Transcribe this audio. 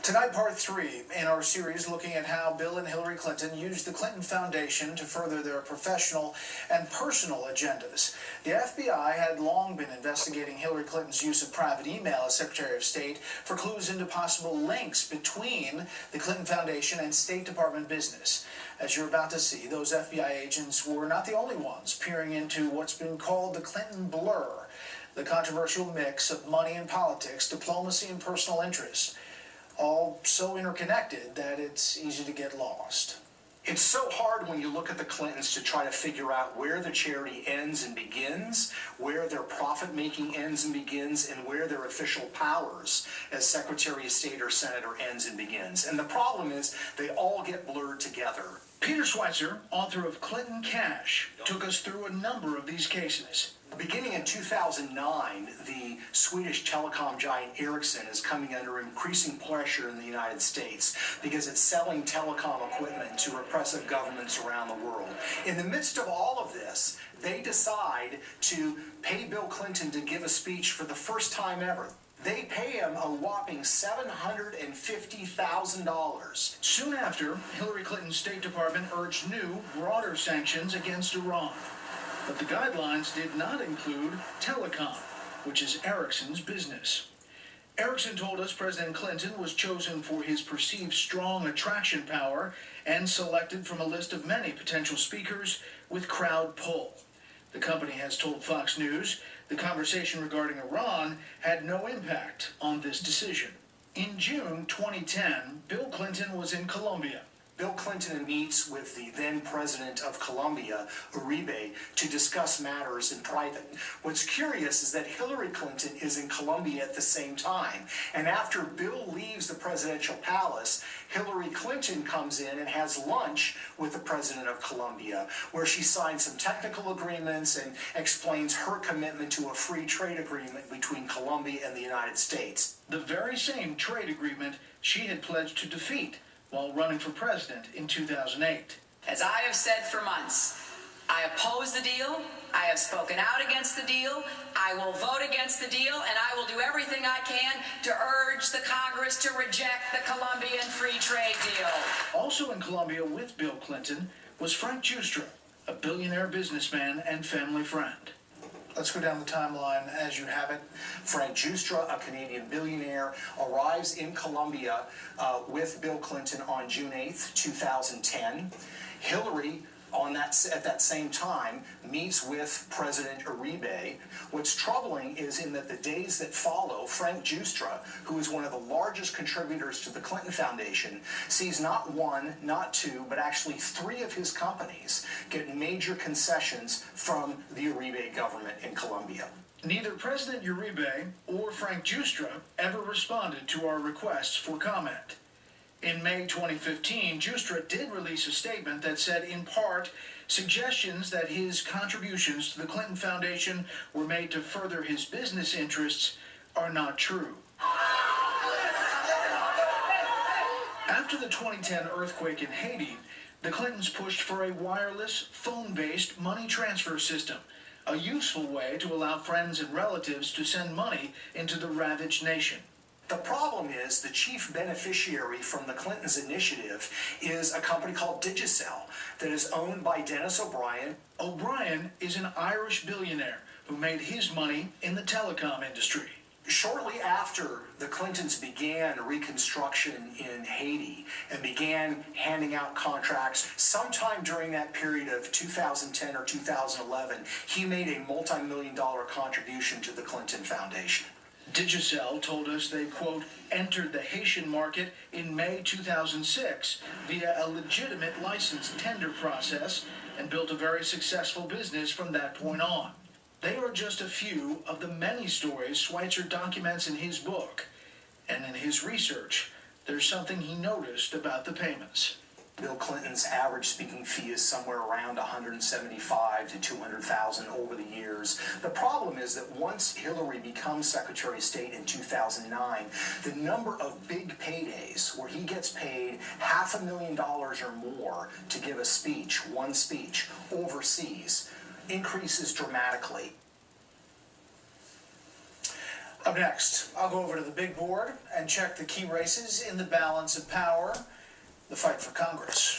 Tonight, part 3 in our series looking at how Bill and Hillary Clinton used the Clinton Foundation to further their professional and personal agendas. The FBI had long been investigating Hillary Clinton's use of private email as Secretary of State for clues into possible links between the Clinton Foundation and State Department business. As you're about to see, those FBI agents were not the only ones peering into what's been called the Clinton blur, the controversial mix of money and politics, diplomacy and personal interests, all so interconnected that it's easy to get lost. It's so hard when you look at the Clintons to try to figure out where the charity ends and begins, where their profit-making ends and begins, and where their official powers as Secretary of State or Senator ends and begins. And the problem is they all get blurred together. Peter Schweitzer, author of Clinton Cash, took us through a number of these cases. Beginning in 2009, the Swedish telecom giant Ericsson is coming under increasing pressure in the United States because it's selling telecom equipment to repressive governments around the world. In the midst of all of this, they decide to pay Bill Clinton to give a speech for the first time ever. They pay him a whopping $750,000. Soon after, Hillary Clinton's State Department urged new, broader sanctions against Iran. But the guidelines did not include telecom, which is Ericsson's business. Ericsson told us President Clinton was chosen for his perceived strong attraction power and selected from a list of many potential speakers with crowd pull. The company has told Fox News the conversation regarding Iran had no impact on this decision. In June 2010, Bill Clinton was in Colombia. Bill Clinton meets with the then president of Colombia, Uribe, to discuss matters in private. What's curious is that Hillary Clinton is in Colombia at the same time. And after Bill leaves the presidential palace, Hillary Clinton comes in and has lunch with the president of Colombia, where she signs some technical agreements and explains her commitment to a free trade agreement between Colombia and the United States. The very same trade agreement she had pledged to defeat while running for president in 2008. As I have said for months, I oppose the deal, I have spoken out against the deal, I will vote against the deal, and I will do everything I can to urge the Congress to reject the Colombian free trade deal. Also in Colombia with Bill Clinton was Frank Giustra, a billionaire businessman and family friend. Let's go down the timeline as you have it. Frank Giustra, a Canadian billionaire, arrives in Colombia with Bill Clinton on June 8th, 2010. Hillary, at that same time, meets with President Uribe. What's troubling is in that the days that follow, Frank Giustra, who is one of the largest contributors to the Clinton Foundation, sees not one, not two, but actually 3 of his companies get major concessions from the Uribe government in Colombia. Neither President Uribe or Frank Giustra ever responded to our requests for comment. In May 2015, Giustra did release a statement that said, in part, suggestions that his contributions to the Clinton Foundation were made to further his business interests are not true. After the 2010 earthquake in Haiti, the Clintons pushed for a wireless, phone-based money transfer system, a useful way to allow friends and relatives to send money into the ravaged nation. The problem is the chief beneficiary from the Clintons' initiative is a company called Digicel that is owned by Dennis O'Brien. O'Brien is an Irish billionaire who made his money in the telecom industry. Shortly after the Clintons began reconstruction in Haiti and began handing out contracts, sometime during that period of 2010 or 2011, he made a multi-million-dollar contribution to the Clinton Foundation. Digicel told us they, quote, entered the Haitian market in May 2006 via a legitimate license tender process and built a very successful business from that point on. They are just a few of the many stories Schweitzer documents in his book. And in his research, there's something he noticed about the payments. Bill Clinton's average speaking fee is somewhere around $175,000 to $200,000 over the years. The problem is that once Hillary becomes Secretary of State in 2009, the number of big paydays where he gets paid $500,000 or more to give a speech, one speech, overseas, increases dramatically. Up next, I'll go over to the big board and check the key races in the balance of power, the fight for Congress.